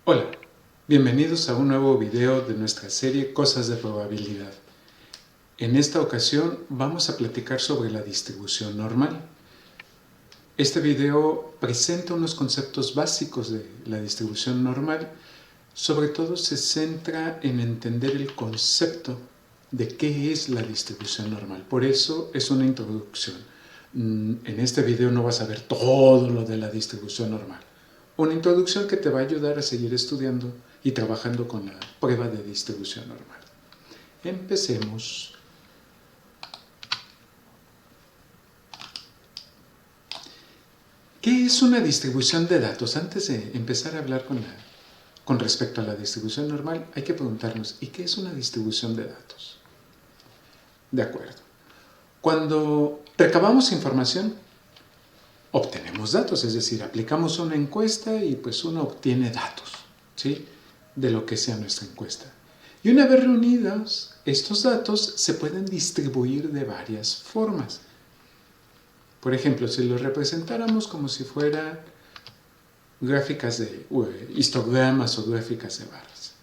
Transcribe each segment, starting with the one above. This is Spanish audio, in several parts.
Hola, bienvenidos a un nuevo video de nuestra serie Cosas de Probabilidad. En esta ocasión vamos a platicar sobre la distribución normal. Este video presenta unos conceptos básicos de la distribución normal. Sobre todo se centra en entender el concepto de qué es la distribución normal. Por eso es una introducción. En este video no vas a ver todo lo de la distribución normal. Una introducción que te va a ayudar a seguir estudiando y trabajando con la prueba de distribución normal. Empecemos. ¿Qué es una distribución de datos? Antes de empezar a hablar con respecto a la distribución normal, hay que preguntarnos, ¿y qué es una distribución de datos? De acuerdo. Cuando recabamos información, obtenemos datos, es decir, aplicamos una encuesta y pues uno obtiene datos, ¿sí?, de lo que sea nuestra encuesta. Y una vez reunidos, estos datos se pueden distribuir de varias formas. Por ejemplo, si los representáramos como si fueran gráficas de histogramas o gráficas de barras,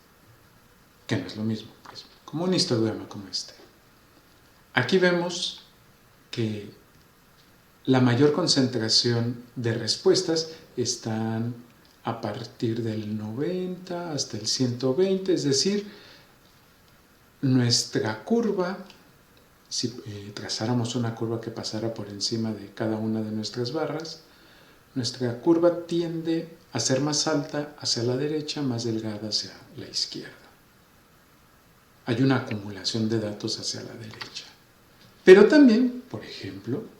que no es lo mismo, pues, como un histograma como este. Aquí vemos que la mayor concentración de respuestas están a partir del 90 hasta el 120, es decir, nuestra curva, si trazáramos una curva que pasara por encima de cada una de nuestras barras, nuestra curva tiende a ser más alta hacia la derecha, más delgada hacia la izquierda. Hay una acumulación de datos hacia la derecha. Pero también, por ejemplo,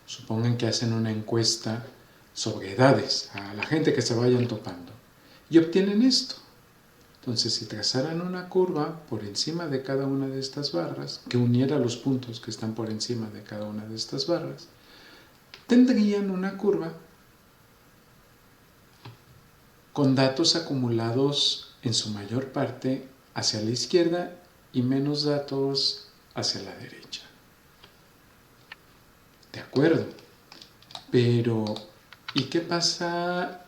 supongan que hacen una encuesta sobre edades a la gente que se vayan topando y obtienen esto. Entonces, si trazaran una curva por encima de cada una de estas barras, que uniera los puntos que están por encima de cada una de estas barras, tendrían una curva con datos acumulados en su mayor parte hacia la izquierda y menos datos hacia la derecha. De acuerdo, pero ¿y qué pasa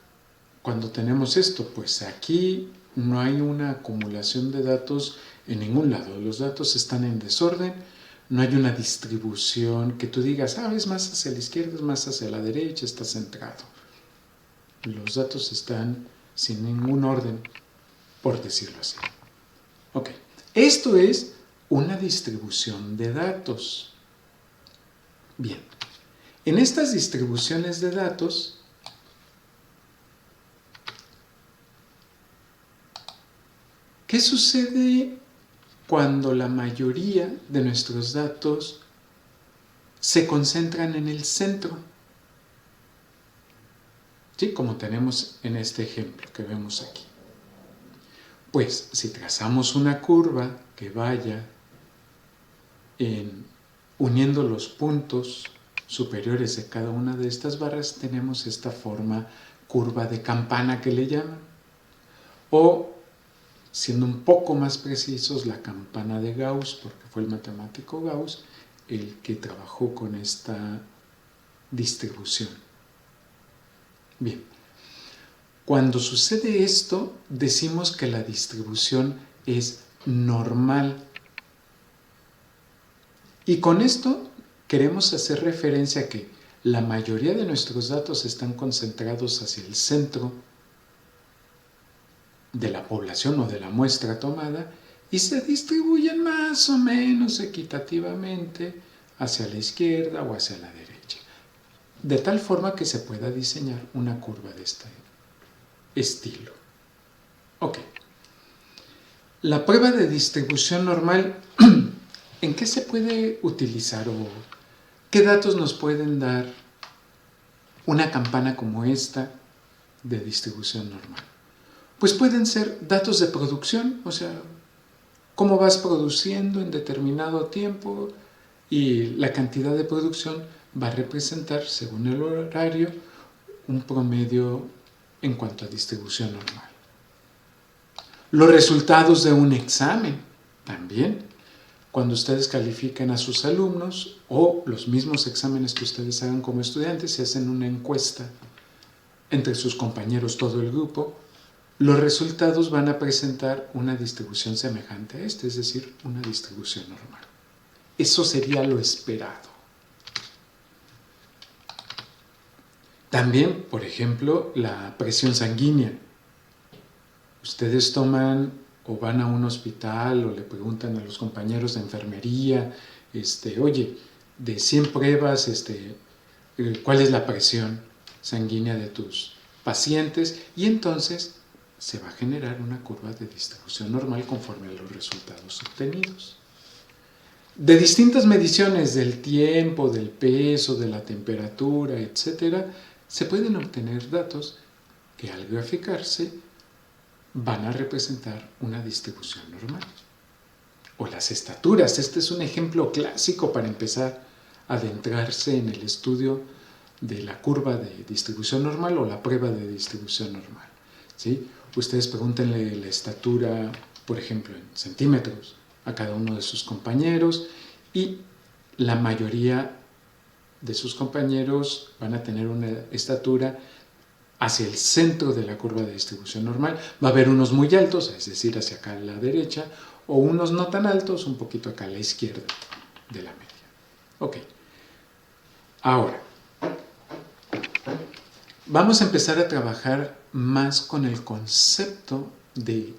cuando tenemos esto? Pues aquí no hay una acumulación de datos en ningún lado. Los datos están en desorden, no hay una distribución que tú digas, es más hacia la izquierda, es más hacia la derecha, está centrado. Los datos están sin ningún orden, por decirlo así. Ok, esto es una distribución de datos. Bien, en estas distribuciones de datos, ¿qué sucede cuando la mayoría de nuestros datos se concentran en el centro? ¿Sí? Como tenemos en este ejemplo que vemos aquí. Pues si trazamos una curva que vaya uniendo los puntos superiores de cada una de estas barras, tenemos esta forma curva de campana que le llaman. O, siendo un poco más precisos, la campana de Gauss, porque fue el matemático Gauss el que trabajó con esta distribución. Bien, cuando sucede esto, decimos que la distribución es normal. Y con esto queremos hacer referencia a que la mayoría de nuestros datos están concentrados hacia el centro de la población o de la muestra tomada y se distribuyen más o menos equitativamente hacia la izquierda o hacia la derecha, de tal forma que se pueda diseñar una curva de este estilo. Ok. La prueba de distribución normal, ¿en qué se puede utilizar o qué datos nos pueden dar una campana como esta de distribución normal? Pues pueden ser datos de producción, o sea, cómo vas produciendo en determinado tiempo y la cantidad de producción va a representar, según el horario, un promedio en cuanto a distribución normal. Los resultados de un examen también. Cuando ustedes califiquen a sus alumnos o los mismos exámenes que ustedes hagan como estudiantes, se hacen una encuesta entre sus compañeros, todo el grupo, los resultados van a presentar una distribución semejante a este, es decir, una distribución normal. Eso sería lo esperado. También, por ejemplo, la presión sanguínea. Ustedes toman o van a un hospital o le preguntan a los compañeros de enfermería, oye, de 100 pruebas, ¿cuál es la presión sanguínea de tus pacientes? Y entonces se va a generar una curva de distribución normal conforme a los resultados obtenidos. De distintas mediciones del tiempo, del peso, de la temperatura, etc., se pueden obtener datos que al graficarse van a representar una distribución normal. O las estaturas. Este es un ejemplo clásico para empezar a adentrarse en el estudio de la curva de distribución normal o la prueba de distribución normal, ¿sí? Ustedes pregúntenle la estatura, por ejemplo, en centímetros a cada uno de sus compañeros y la mayoría de sus compañeros van a tener una estatura hacia el centro de la curva de distribución normal. Va a haber unos muy altos, es decir, hacia acá a la derecha, o unos no tan altos, un poquito acá a la izquierda de la media. Ok. Ahora, vamos a empezar a trabajar más con el concepto de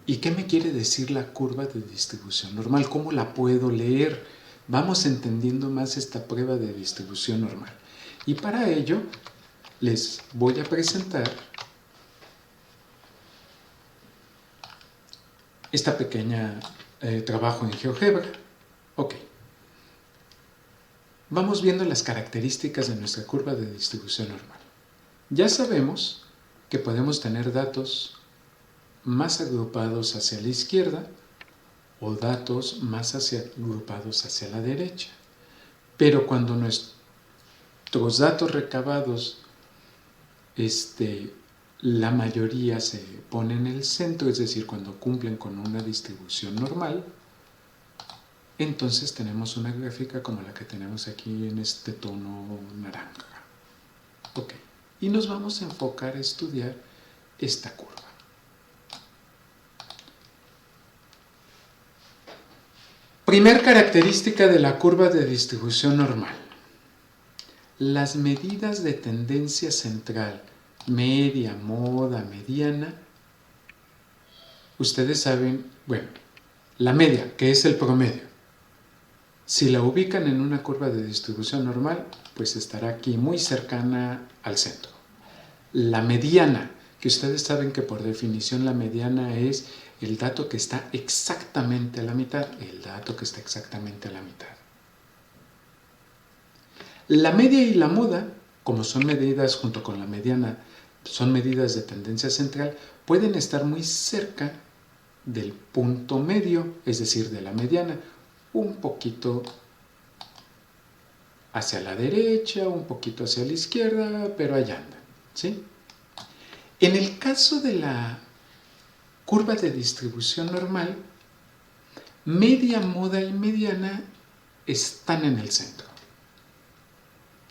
¿y qué me quiere decir la curva de distribución normal? ¿Cómo la puedo leer? Vamos entendiendo más esta prueba de distribución normal. Y para ello les voy a presentar esta pequeña trabajo en GeoGebra. Ok. Vamos viendo las características de nuestra curva de distribución normal. Ya sabemos que podemos tener datos más agrupados hacia la izquierda o datos más agrupados hacia la derecha. Pero cuando nuestros datos recabados, la mayoría se pone en el centro, es decir, cuando cumplen con una distribución normal, entonces tenemos una gráfica como la que tenemos aquí en este tono naranja. Ok, y nos vamos a enfocar a estudiar esta curva. Primer característica de la curva de distribución normal. Las medidas de tendencia central, media, moda, mediana, ustedes saben, bueno, la media, que es el promedio. Si la ubican en una curva de distribución normal, pues estará aquí muy cercana al centro. La mediana, que ustedes saben que por definición la mediana es el dato que está exactamente a la mitad, el dato que está exactamente a la mitad. La media y la moda, como son medidas junto con la mediana, son medidas de tendencia central, pueden estar muy cerca del punto medio, es decir, de la mediana, un poquito hacia la derecha, un poquito hacia la izquierda, pero allá andan, ¿sí? En el caso de la curva de distribución normal, media, moda y mediana están en el centro,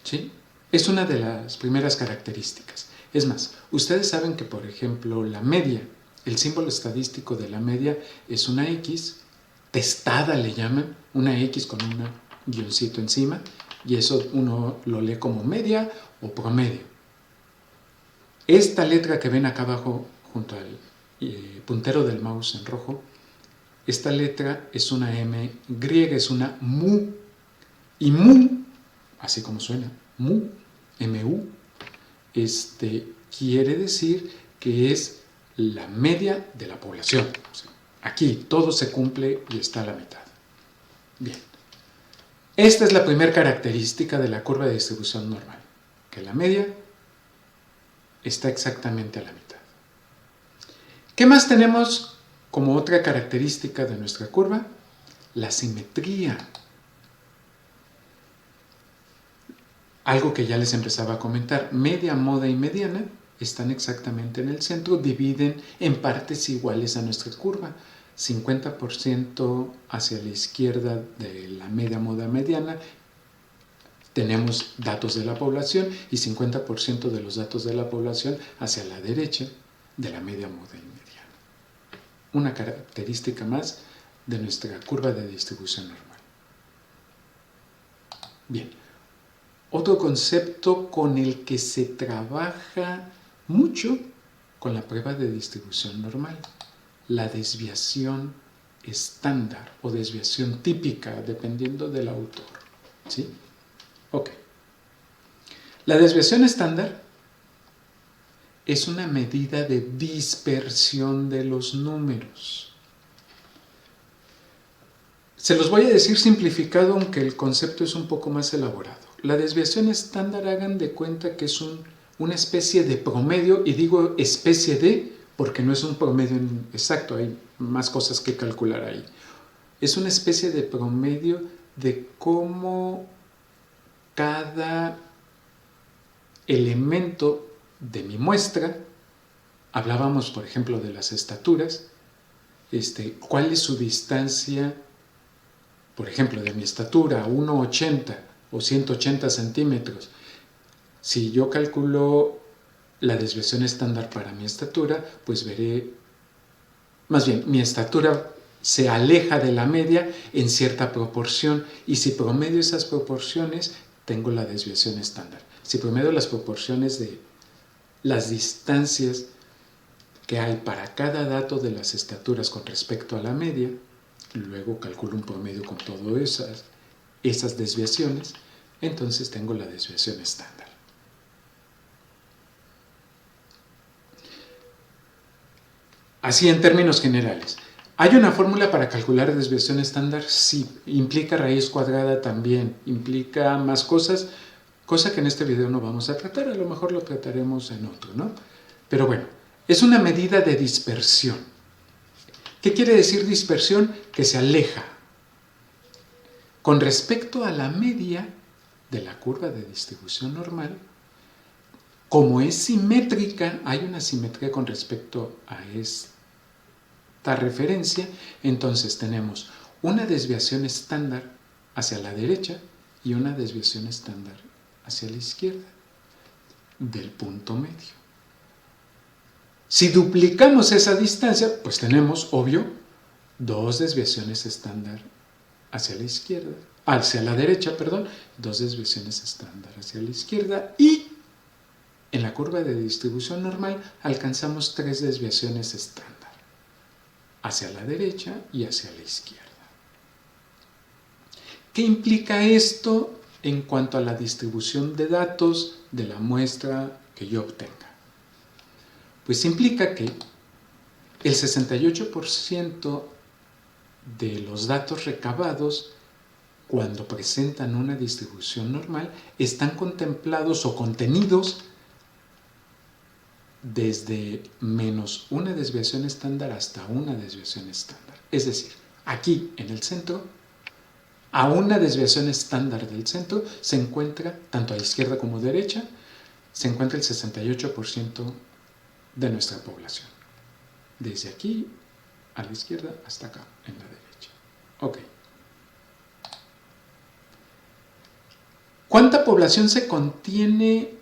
¿sí? Es una de las primeras características. Es más, ustedes saben que, por ejemplo, la media, el símbolo estadístico de la media es una X, testada le llaman, una X con un guioncito encima, y eso uno lo lee como media o promedio. Esta letra que ven acá abajo, junto al puntero del mouse en rojo, esta letra es una M griega, es una mu, y mu, así como suena, mu, mu, quiere decir que es la media de la población. O sea, aquí todo se cumple y está a la mitad. Bien. Esta es la primera característica de la curva de distribución normal, que la media está exactamente a la mitad. ¿Qué más tenemos como otra característica de nuestra curva? La simetría. Algo que ya les empezaba a comentar, media, moda y mediana están exactamente en el centro, dividen en partes iguales a nuestra curva. 50% hacia la izquierda de la media, moda, mediana, tenemos datos de la población, y 50% de los datos de la población hacia la derecha de la media, moda y mediana. Una característica más de nuestra curva de distribución normal. Bien, otro concepto con el que se trabaja mucho con la prueba de distribución normal, la desviación estándar o desviación típica, dependiendo del autor. ¿Sí? Ok. La desviación estándar es una medida de dispersión de los números. Se los voy a decir simplificado, aunque el concepto es un poco más elaborado. La desviación estándar, hagan de cuenta que es una especie de promedio, y digo especie de porque no es un promedio exacto, hay más cosas que calcular ahí. Es una especie de promedio de cómo cada elemento de mi muestra, hablábamos por ejemplo de las estaturas, cuál es su distancia, por ejemplo, de mi estatura, 1,80 o 180 centímetros. Si yo calculo la desviación estándar para mi estatura, pues veré, más bien, mi estatura se aleja de la media en cierta proporción, y si promedio esas proporciones, tengo la desviación estándar. Si promedio las proporciones de las distancias que hay para cada dato de las estaturas con respecto a la media, luego calculo un promedio con todas esas desviaciones, entonces tengo la desviación estándar. Así en términos generales. ¿Hay una fórmula para calcular desviación estándar? Sí. ¿Implica raíz cuadrada? También. ¿Implica más cosas? Cosa que en este video no vamos a tratar, a lo mejor lo trataremos en otro, ¿no? Pero bueno, es una medida de dispersión. ¿Qué quiere decir dispersión? Que se aleja. Con respecto a la media de la curva de distribución normal, como es simétrica, hay una simetría con respecto a esta referencia, entonces tenemos una desviación estándar hacia la derecha y una desviación estándar hacia la izquierda del punto medio. Si duplicamos esa distancia, pues tenemos, obvio, dos desviaciones estándar hacia la izquierda, hacia la derecha, perdón, dos desviaciones estándar hacia la izquierda, y en la curva de distribución normal alcanzamos tres desviaciones estándar hacia la derecha y hacia la izquierda. ¿Qué implica esto en cuanto a la distribución de datos de la muestra que yo obtenga? Pues implica que el 68% de los datos recabados, cuando presentan una distribución normal, están contemplados o contenidos desde menos una desviación estándar hasta una desviación estándar. Es decir, aquí en el centro, a una desviación estándar del centro, se encuentra, tanto a izquierda como a derecha, se encuentra el 68% de nuestra población. Desde aquí a la izquierda hasta acá, en la derecha. Ok. ¿Cuánta población se contiene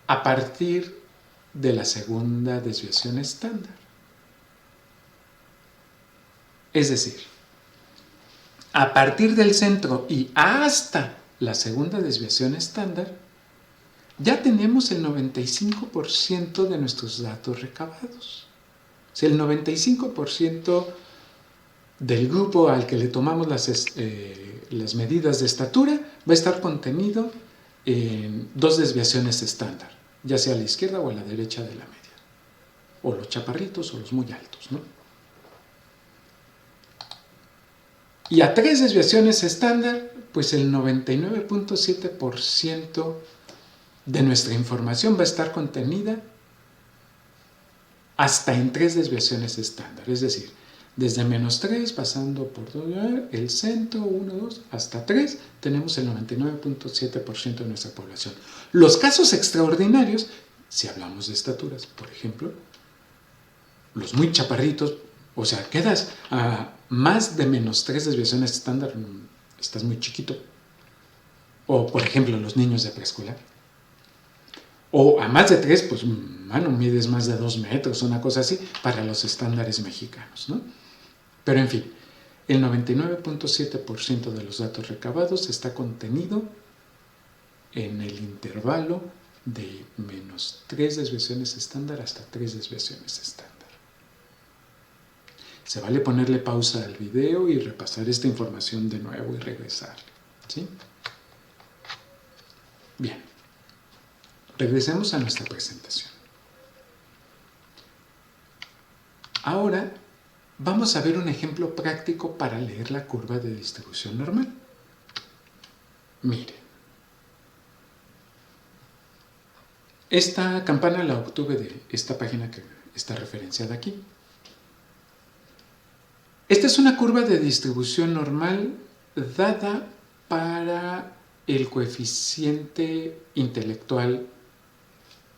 a partir de la segunda desviación estándar? Es decir, a partir del centro y hasta la segunda desviación estándar, ya tenemos el 95% de nuestros datos recabados. O sea, el 95% del grupo al que le tomamos las medidas de estatura va a estar contenido en dos desviaciones estándar, ya sea a la izquierda o a la derecha de la media, o los chaparritos o los muy altos, ¿no? Y a tres desviaciones estándar, pues el 99.7% de nuestra información va a estar contenida hasta en tres desviaciones estándar, es decir, desde -3, pasando por el centro, 1, 2, hasta 3, tenemos el 99.7% de nuestra población. Los casos extraordinarios, si hablamos de estaturas, por ejemplo, los muy chaparritos, o sea, quedas a más de -3 desviaciones estándar, estás muy chiquito. O, por ejemplo, los niños de preescolar. O a más de 3, pues, mano, mides más de 2 metros, una cosa así, para los estándares mexicanos, ¿no? Pero en fin, el 99.7% de los datos recabados está contenido en el intervalo de menos 3 desviaciones estándar hasta 3 desviaciones estándar. Se vale ponerle pausa al video y repasar esta información de nuevo y regresarle, ¿sí? Bien, regresemos a nuestra presentación. Ahora vamos a ver un ejemplo práctico para leer la curva de distribución normal. Mire, esta campana la obtuve de esta página que está referenciada aquí. Esta es una curva de distribución normal dada para el coeficiente intelectual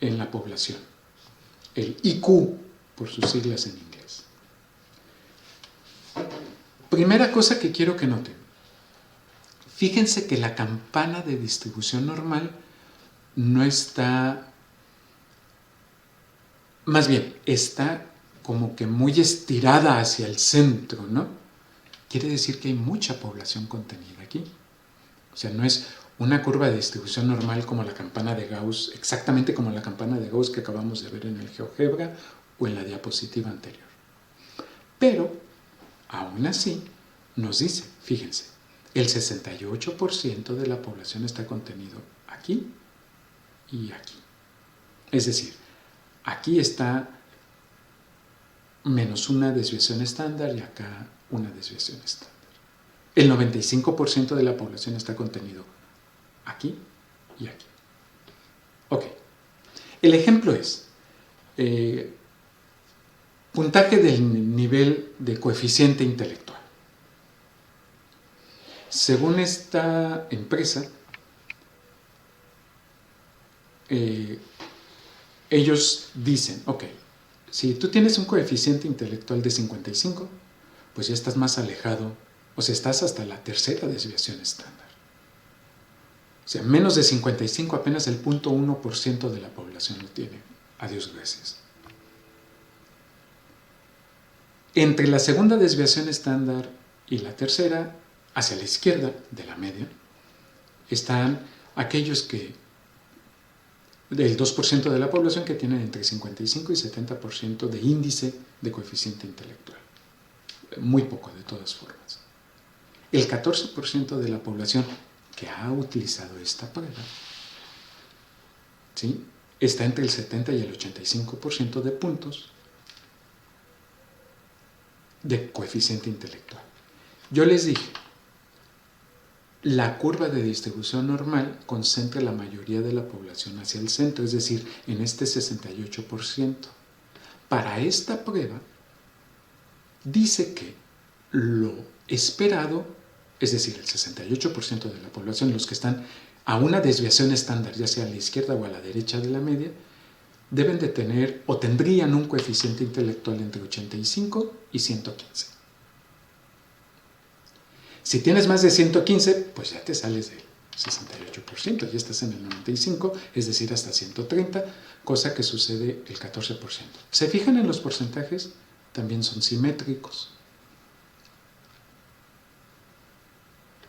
en la población, el IQ, por sus siglas en inglés. Primera cosa que quiero que noten. Fíjense que la campana de distribución normal no está, más bien, está como que muy estirada hacia el centro, ¿no? Quiere decir que hay mucha población contenida aquí. O sea, no es una curva de distribución normal como la campana de Gauss, exactamente como la campana de Gauss que acabamos de ver en el GeoGebra o en la diapositiva anterior. Pero, aún así, nos dice, fíjense, el 68% de la población está contenido aquí y aquí. Es decir, aquí está menos una desviación estándar y acá una desviación estándar. El 95% de la población está contenido aquí y aquí. Ok. El ejemplo es puntaje del nivel de coeficiente intelectual. Según esta empresa, ellos dicen, ok, si tú tienes un coeficiente intelectual de 55, pues ya estás más alejado, o sea, estás hasta la tercera desviación estándar. O sea, menos de 55, apenas el 0.1% de la población lo tiene. Adiós, gracias. Entre la segunda desviación estándar y la tercera, hacia la izquierda de la media, están aquellos que del 2% de la población que tienen entre 55 y 70% de índice de coeficiente intelectual. Muy poco, de todas formas. El 14% de la población que ha utilizado esta prueba, ¿sí?, está entre el 70 y el 85% de puntos de coeficiente intelectual. Yo les dije, la curva de distribución normal concentra la mayoría de la población hacia el centro, es decir, en este 68%. Para esta prueba, dice que lo esperado, es decir, el 68% de la población, los que están a una desviación estándar, ya sea a la izquierda o a la derecha de la media, deben de tener o tendrían un coeficiente intelectual entre 85 y 115. Si tienes más de 115, pues ya te sales del 68%, ya estás en el 95%, es decir, hasta 130%, cosa que sucede el 14%. ¿Se fijan en los porcentajes? También son simétricos.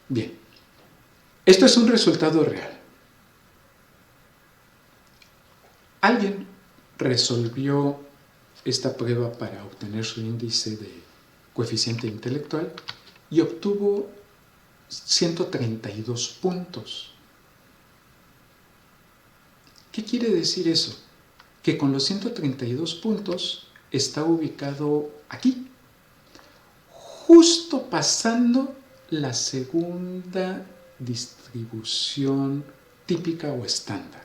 Bien, esto es un resultado real. Alguien resolvió esta prueba para obtener su índice de coeficiente intelectual y obtuvo 132 puntos. ¿Qué quiere decir eso? Que con los 132 puntos está ubicado aquí, justo pasando la segunda distribución típica o estándar.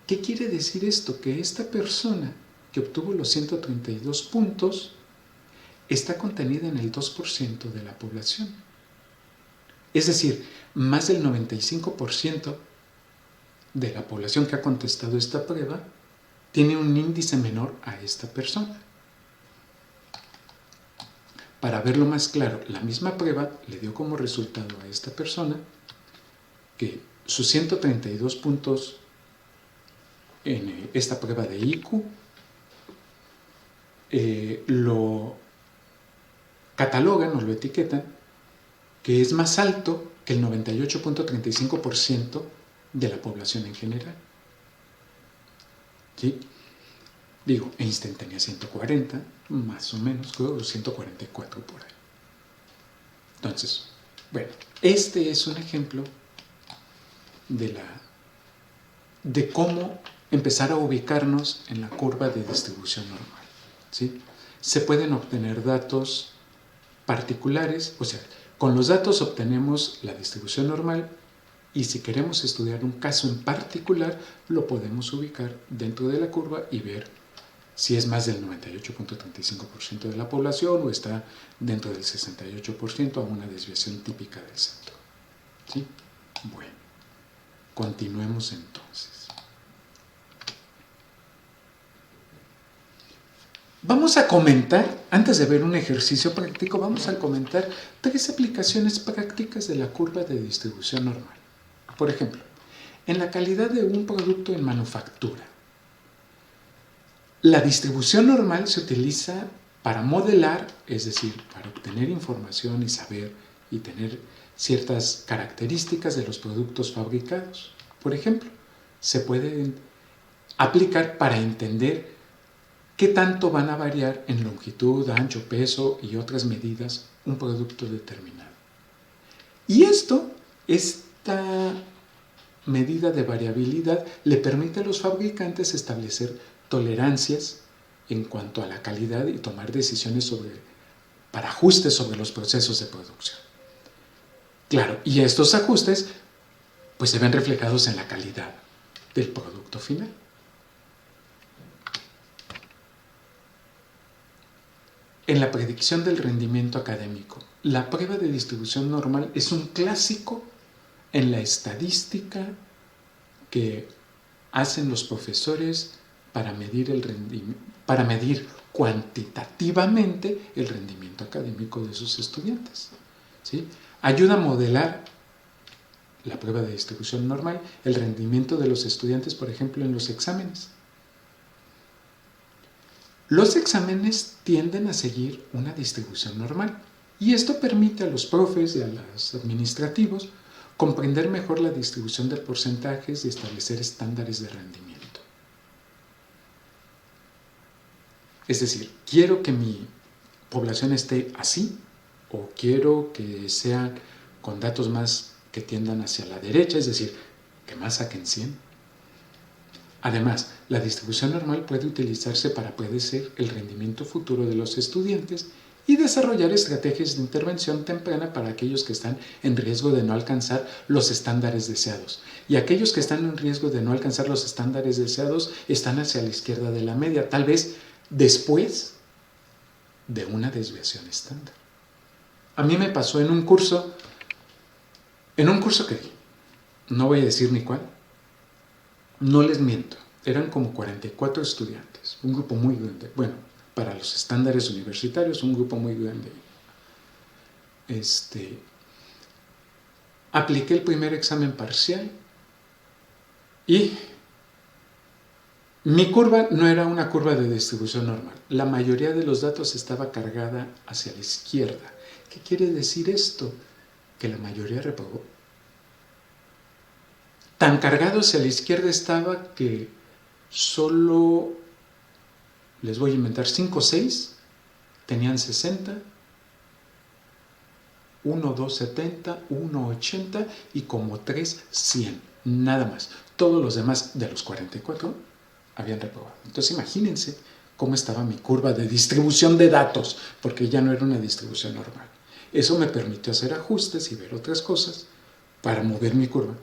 ¿Qué quiere decir esto? Que esta persona que obtuvo los 132 puntos está contenida en el 2% de la población. Es decir, más del 95% de la población que ha contestado esta prueba tiene un índice menor a esta persona. Para verlo más claro, la misma prueba le dio como resultado a esta persona que sus 132 puntos en esta prueba de IQ, lo catalogan o lo etiquetan que es más alto que el 98.35% de la población en general. ¿Sí? Digo, Einstein tenía 140, más o menos, creo 144 por ahí. Entonces, bueno, este es un ejemplo de cómo empezar a ubicarnos en la curva de distribución normal. ¿Sí? Se pueden obtener datos particulares, o sea, con los datos obtenemos la distribución normal y si queremos estudiar un caso en particular, lo podemos ubicar dentro de la curva y ver si es más del 98.35% de la población o está dentro del 68% a una desviación típica del centro. ¿Sí? Bueno, continuemos entonces. Vamos a comentar, antes de ver un ejercicio práctico, vamos a comentar 3 aplicaciones prácticas de la curva de distribución normal. Por ejemplo, en la calidad de un producto en manufactura. La distribución normal se utiliza para modelar, es decir, para obtener información y saber y tener ciertas características de los productos fabricados. Por ejemplo, se puede aplicar para entender qué tanto van a variar en longitud, ancho, peso y otras medidas un producto determinado. Y esta medida de variabilidad le permite a los fabricantes establecer tolerancias en cuanto a la calidad y tomar decisiones para ajustes sobre los procesos de producción. Claro, y estos ajustes pues se ven reflejados en la calidad del producto final. En la predicción del rendimiento académico, la prueba de distribución normal es un clásico en la estadística que hacen los profesores para medir cuantitativamente el rendimiento académico de sus estudiantes. ¿Sí? Ayuda a modelar la prueba de distribución normal, el rendimiento de los estudiantes, por ejemplo, en los exámenes. Los exámenes tienden a seguir una distribución normal y esto permite a los profes y a los administrativos comprender mejor la distribución de porcentajes y establecer estándares de rendimiento. Es decir, quiero que mi población esté así o quiero que sean con datos más que tiendan hacia la derecha, es decir, que más saquen 100. Además, la distribución normal puede utilizarse para predecir el rendimiento futuro de los estudiantes y desarrollar estrategias de intervención temprana para aquellos que están en riesgo de no alcanzar los estándares deseados. Y aquellos que están en riesgo de no alcanzar los estándares deseados están hacia la izquierda de la media, tal vez después de una desviación estándar. A mí me pasó en un curso que di, no voy a decir ni cuál, no les miento, eran como 44 estudiantes, un grupo muy grande. Bueno, para los estándares universitarios, un grupo muy grande. Apliqué el primer examen parcial y mi curva no era una curva de distribución normal. La mayoría de los datos estaba cargada hacia la izquierda. ¿Qué quiere decir esto? Que la mayoría reprobó. Tan cargado hacia la izquierda estaba que solo, les voy a inventar, 5 o 6 tenían 60, 1, 2, 70, 1, 80 y como 3, 100, nada más. Todos los demás de los 44 habían reprobado. Entonces imagínense cómo estaba mi curva de distribución de datos, porque ya no era una distribución normal. Eso me permitió hacer ajustes y ver otras cosas para mover mi curva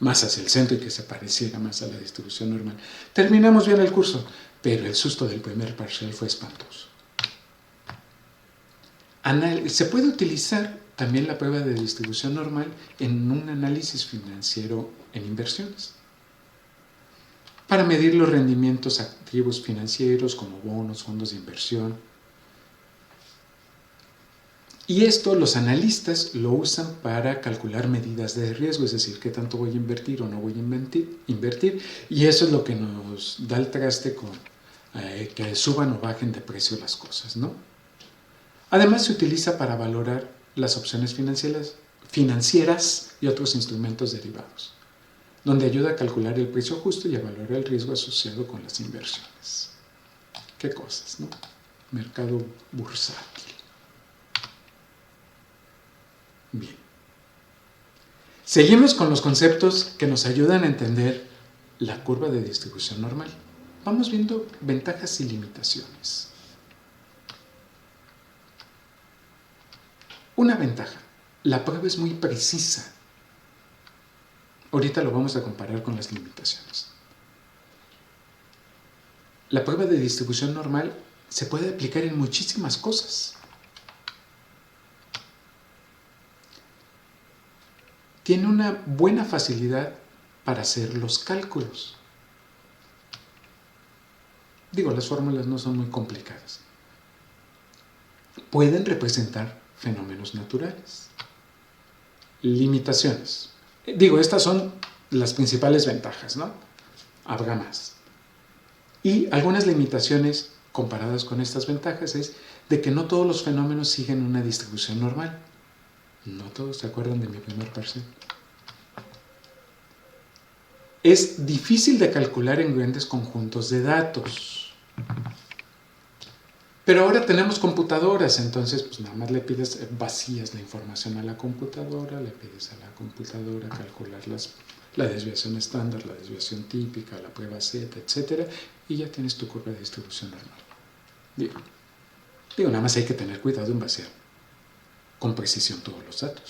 más hacia el centro y que se pareciera más a la distribución normal. Terminamos bien el curso, pero el susto del primer parcial fue espantoso. Se puede utilizar también la prueba de distribución normal en un análisis financiero en inversiones, para medir los rendimientos activos financieros como bonos, fondos de inversión. Y esto los analistas lo usan para calcular medidas de riesgo, es decir, qué tanto voy a invertir o no voy a invertir, y eso es lo que nos da el traste con que suban o bajen de precio las cosas, ¿no? Además se utiliza para valorar las opciones financieras y otros instrumentos derivados, donde ayuda a calcular el precio justo y a valorar el riesgo asociado con las inversiones. Qué cosas, ¿no? Mercado bursátil. Bien. Seguimos con los conceptos que nos ayudan a entender la curva de distribución normal. Vamos viendo ventajas y limitaciones. Una ventaja, la prueba es muy precisa. Ahorita lo vamos a comparar con las limitaciones. La prueba de distribución normal se puede aplicar en muchísimas cosas. Tiene una buena facilidad para hacer los cálculos. Digo, las fórmulas no son muy complicadas. Pueden representar fenómenos naturales. Limitaciones. Digo, estas son las principales ventajas, ¿no? Habrá más. Y algunas limitaciones comparadas con estas ventajas es de que no todos los fenómenos siguen una distribución normal. No todos se acuerdan de mi primer parcial. Es difícil de calcular en grandes conjuntos de datos. Pero ahora tenemos computadoras, entonces pues nada más le pides, vacías la información a la computadora, le pides a la computadora calcular la desviación estándar, la desviación típica, la prueba Z, etc. Y ya tienes tu curva de distribución normal. Digo, nada más hay que tener cuidado en vaciar con precisión todos los datos.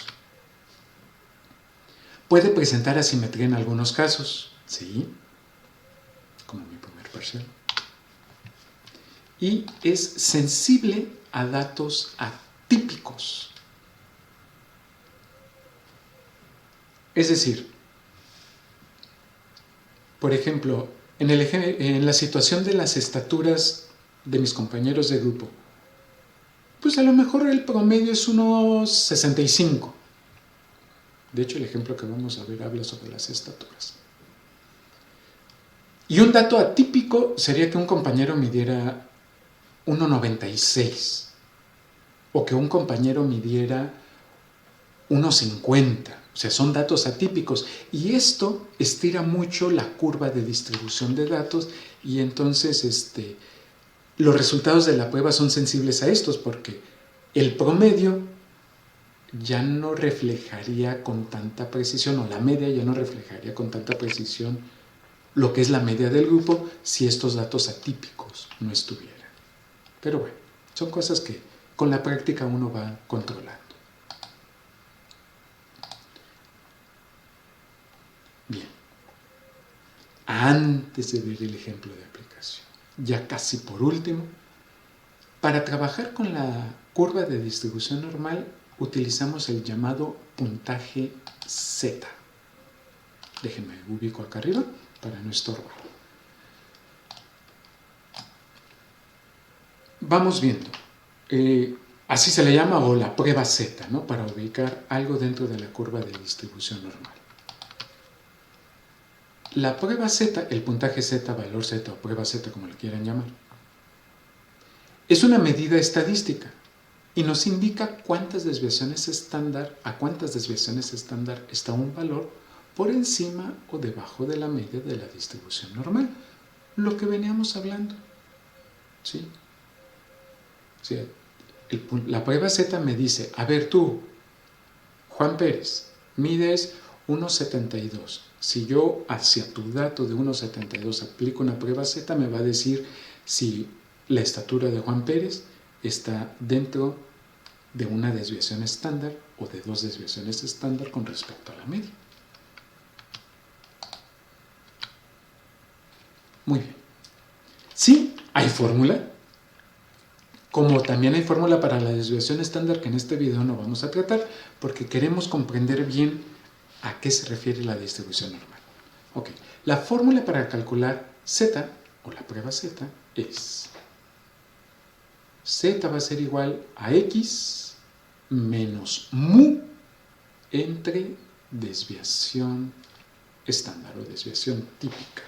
Puede presentar asimetría en algunos casos, ¿sí? Como mi primer parcial. Y es sensible a datos atípicos. Es decir, por ejemplo, en la situación de las estaturas de mis compañeros de grupo, pues a lo mejor el promedio es unos 65. De hecho, el ejemplo que vamos a ver habla sobre las estaturas. Y un dato atípico sería que un compañero midiera 1,96 o que un compañero midiera 1,50. O sea, son datos atípicos. Y esto estira mucho la curva de distribución de datos y entonces los resultados de la prueba son sensibles a estos porque el promedio ya no reflejaría con tanta precisión, o la media ya no reflejaría con tanta precisión lo que es la media del grupo si estos datos atípicos no estuvieran. Pero bueno, son cosas que con la práctica uno va controlando. Bien, antes de ver el ejemplo de aplicación, ya casi por último, para trabajar con la curva de distribución normal utilizamos el llamado puntaje Z. Déjenme ubico acá arriba para no estorbar. Vamos viendo. Así se le llama, o la prueba Z, ¿no? Para ubicar algo dentro de la curva de distribución normal. La prueba Z, el puntaje Z, valor Z o prueba Z, como le quieran llamar, es una medida estadística y nos indica a cuántas desviaciones estándar está un valor por encima o debajo de la media de la distribución normal. Lo que veníamos hablando. ¿Sí? O sea, la prueba Z me dice, a ver tú, Juan Pérez, mides 1,72. Si yo hacia tu dato de 1,72 aplico una prueba Z, me va a decir si la estatura de Juan Pérez está dentro de una desviación estándar o de dos desviaciones estándar con respecto a la media. Muy bien. Sí, hay fórmula. Como también hay fórmula para la desviación estándar que en este video no vamos a tratar porque queremos comprender bien a qué se refiere la distribución normal. Ok, la fórmula para calcular Z o la prueba Z es Z va a ser igual a X menos mu entre desviación estándar o desviación típica.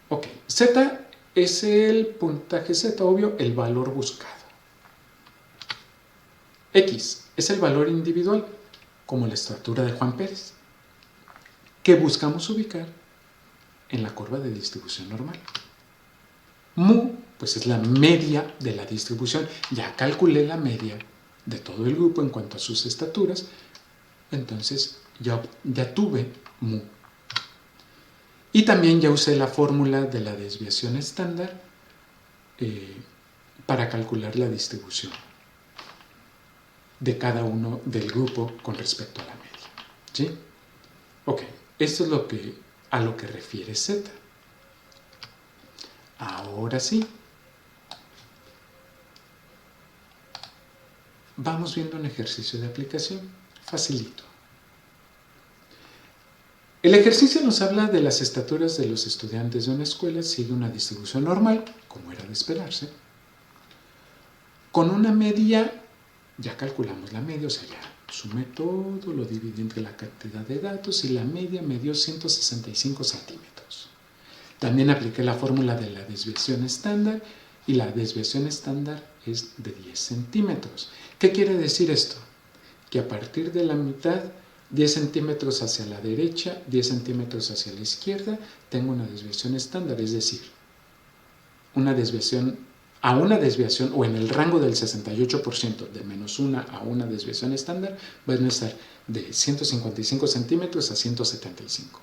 Ok, Z es el puntaje Z, obvio, el valor buscado. X es el valor individual, como la estructura de Juan Pérez, que buscamos ubicar en la curva de distribución normal. Mu, pues es la media de la distribución. Ya calculé la media de todo el grupo en cuanto a sus estaturas, entonces ya tuve mu. Y también ya usé la fórmula de la desviación estándar para calcular la distribución de cada uno del grupo con respecto a la media. ¿Sí? Ok, esto es a lo que refiere Z. Ahora sí, vamos viendo un ejercicio de aplicación. Facilito. El ejercicio nos habla de las estaturas de los estudiantes de una escuela, sigue una distribución normal, como era de esperarse, con una media, ya calculamos la media, o sea, ya sumé todo, lo dividí entre la cantidad de datos y la media me dio 165 centímetros. También apliqué la fórmula de la desviación estándar y la desviación estándar es de 10 centímetros. ¿Qué quiere decir esto? Que a partir de la mitad, 10 centímetros hacia la derecha, 10 centímetros hacia la izquierda, tengo una desviación estándar, es decir, una desviación o en el rango del 68% de menos 1 a una desviación estándar, van a estar de 155 centímetros a 175.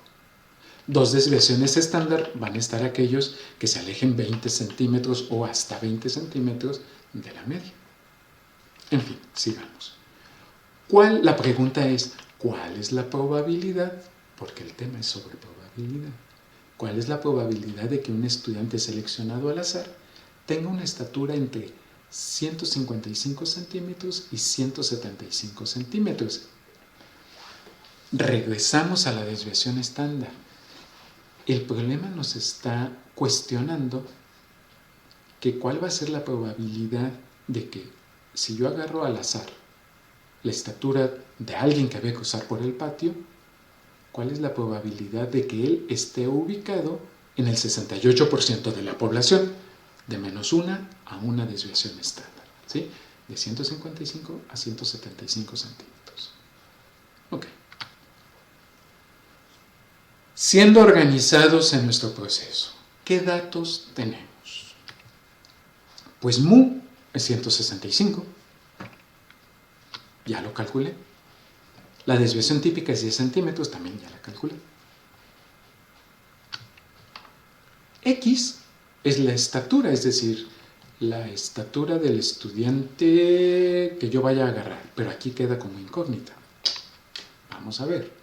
Dos desviaciones estándar van a estar aquellos que se alejen 20 centímetros o hasta 20 centímetros de la media. En fin, sigamos. La pregunta es, ¿cuál es la probabilidad? Porque el tema es sobre probabilidad. ¿Cuál es la probabilidad de que un estudiante seleccionado al azar tenga una estatura entre 155 centímetros y 175 centímetros? Regresamos a la desviación estándar. El problema nos está cuestionando que cuál va a ser la probabilidad de que si yo agarro al azar la estatura de alguien que va a cruzar por el patio, cuál es la probabilidad de que él esté ubicado en el 68% de la población, de menos 1 a una desviación estándar, ¿sí? De 155 a 175 centímetros. Ok. Siendo organizados en nuestro proceso, ¿qué datos tenemos? Pues mu es 165, ya lo calculé. La desviación típica es 10 centímetros, también ya la calculé. X es la estatura, es decir, la estatura del estudiante que yo vaya a agarrar, pero aquí queda como incógnita. Vamos a ver.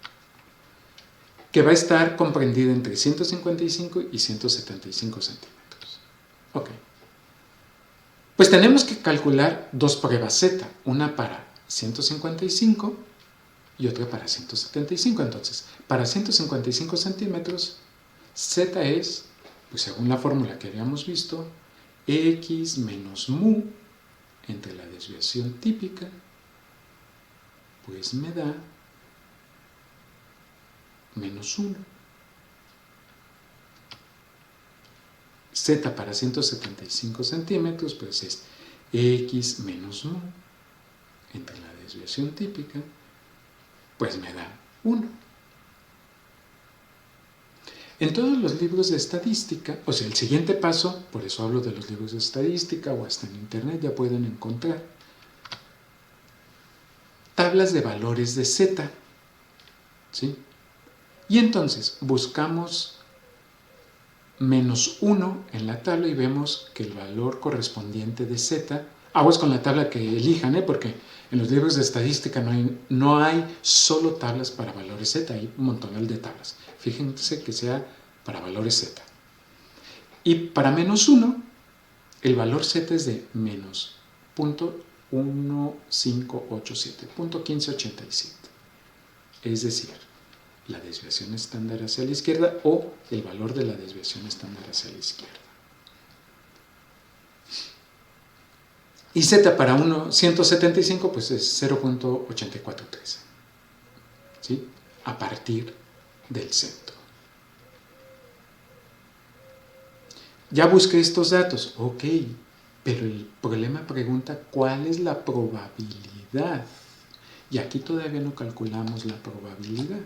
Que va a estar comprendida entre 155 y 175 centímetros. Ok. Pues tenemos que calcular dos pruebas Z, una para 155 y otra para 175. Entonces, para 155 centímetros, Z es, pues según la fórmula que habíamos visto, X menos mu entre la desviación típica, pues me da menos 1. Z para 175 centímetros, pues es X menos mu entre la desviación típica, pues me da 1. En todos los libros de estadística, o sea, el siguiente paso, por eso hablo de los libros de estadística o hasta en internet ya pueden encontrar tablas de valores de Z, ¿sí? Y entonces buscamos menos 1 en la tabla y vemos que el valor correspondiente de Z, aguas con la tabla que elijan, porque en los libros de estadística no hay solo tablas para valores Z, hay un montón de tablas. Fíjense que sea para valores Z. Y para menos 1, el valor Z es de menos 0.1587, 0.1587. Es decir, la desviación estándar hacia la izquierda o el valor de la desviación estándar hacia la izquierda. Y Z para 175 pues es 0.8413, ¿sí? A partir del centro. Ya busqué estos datos, ok, pero el problema pregunta cuál es la probabilidad. Y aquí todavía no calculamos la probabilidad.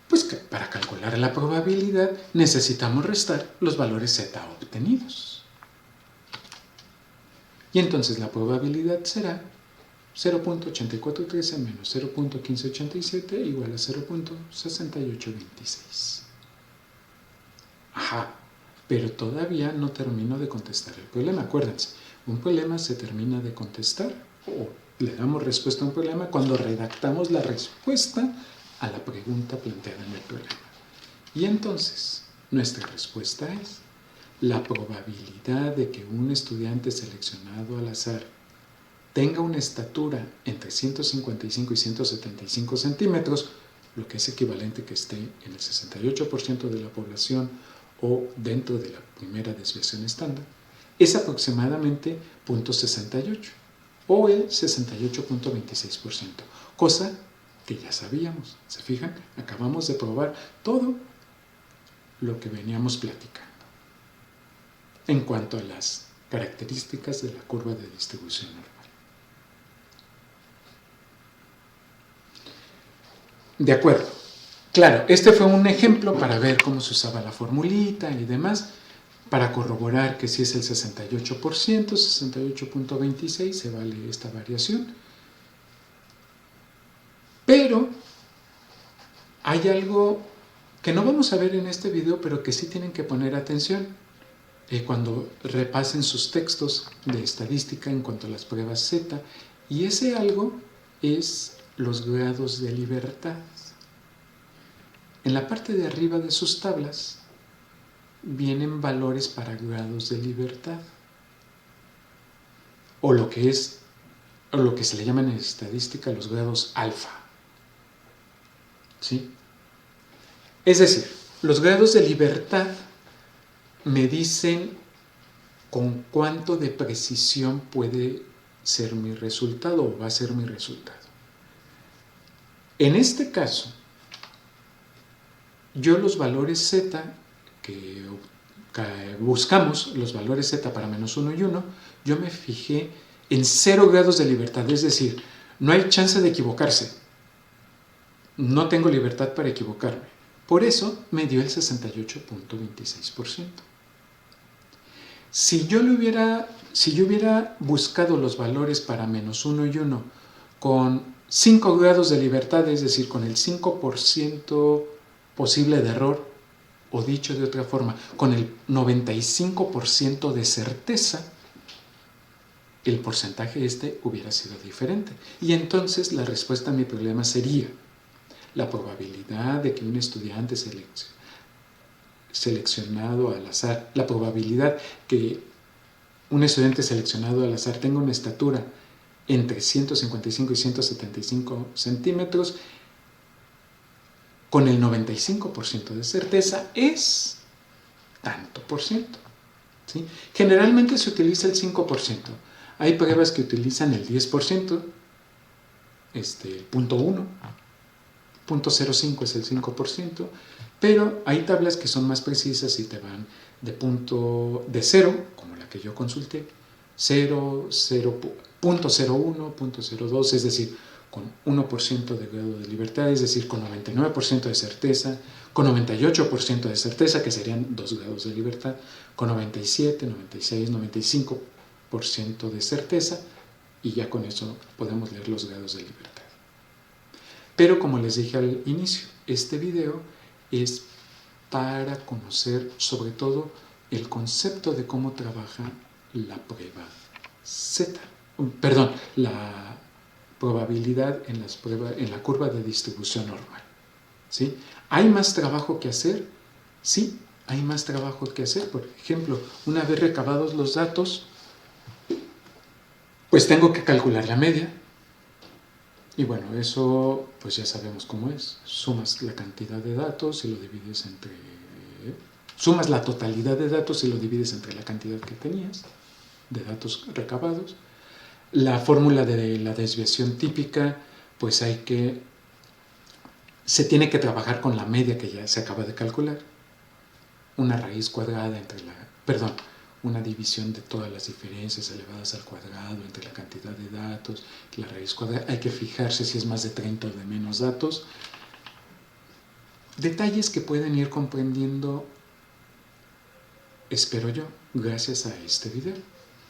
Pues que para calcular la probabilidad necesitamos restar los valores Z obtenidos. Y entonces la probabilidad será 0.8413 menos 0.1587 igual a 0.6826. Ajá, pero todavía no termino de contestar el problema. Acuérdense, un problema se termina de contestar o le damos respuesta a un problema cuando redactamos la respuesta a la pregunta planteada en el problema. Y entonces, nuestra respuesta es: la probabilidad de que un estudiante seleccionado al azar tenga una estatura entre 155 y 175 centímetros, lo que es equivalente que esté en el 68% de la población o dentro de la primera desviación estándar, es aproximadamente 0.68 o el 68.26%, cosa que ya sabíamos. ¿Se fijan? Acabamos de probar todo lo que veníamos platicando en cuanto a las características de la curva de distribución normal. De acuerdo. Claro, este fue un ejemplo para ver cómo se usaba la formulita y demás, para corroborar que si es el 68%, 68.26, se vale esta variación. Pero hay algo que no vamos a ver en este video, pero que sí tienen que poner atención cuando repasen sus textos de estadística en cuanto a las pruebas Z, y ese algo es los grados de libertad. En la parte de arriba de sus tablas vienen valores para grados de libertad, o lo que se le llama en estadística los grados alfa. ¿Sí? Es decir, los grados de libertad me dicen con cuánto de precisión puede ser mi resultado o va a ser mi resultado. En este caso, yo los valores Z que buscamos, los valores Z para menos 1 y 1, yo me fijé en 0 grados de libertad, es decir, no hay chance de equivocarse. No tengo libertad para equivocarme. Por eso me dio el 68.26%. Si yo hubiera buscado los valores para menos 1 y 1 con 5 grados de libertad, es decir, con el 5% posible de error, o dicho de otra forma, con el 95% de certeza, el porcentaje hubiera sido diferente. Y entonces la respuesta a mi problema sería: la probabilidad de que un estudiante seleccionado al azar, la probabilidad que un estudiante seleccionado al azar tenga una estatura entre 155 y 175 centímetros con el 95% de certeza es tanto por ciento. ¿Sí? Generalmente se utiliza el 5%. Hay pruebas que utilizan el 10%, el 0.1, 0.05 es el 5%, pero hay tablas que son más precisas y te van de 0, como la que yo consulté, 0, 0.01, 0.02, es decir, con 1% de grado de libertad, es decir, con 99% de certeza, con 98% de certeza, que serían 2 grados de libertad, con 97, 96, 95% de certeza, y ya con eso podemos leer los grados de libertad. Pero como les dije al inicio, este video es para conocer sobre todo el concepto de cómo trabaja la prueba Z, la probabilidad en la curva de distribución normal. ¿Sí? ¿Hay más trabajo que hacer? Sí, hay más trabajo que hacer. Por ejemplo, una vez recabados los datos, pues tengo que calcular la media. Y bueno, eso pues ya sabemos cómo es. Sumas la cantidad de datos y lo divides sumas la totalidad de datos y lo divides entre la cantidad que tenías. de datos recabados. La fórmula de la desviación típica, pues se tiene que trabajar con la media que ya se acaba de calcular. Una raíz cuadrada una división de todas las diferencias elevadas al cuadrado entre la cantidad de datos, la raíz cuadrada. Hay que fijarse si es más de 30 o de menos datos. Detalles que pueden ir comprendiendo, espero yo, gracias a este video.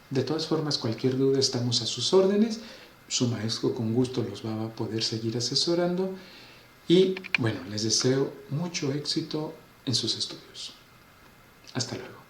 De todas formas, cualquier duda estamos a sus órdenes. Su maestro con gusto los va a poder seguir asesorando. Y bueno, les deseo mucho éxito en sus estudios. Hasta luego.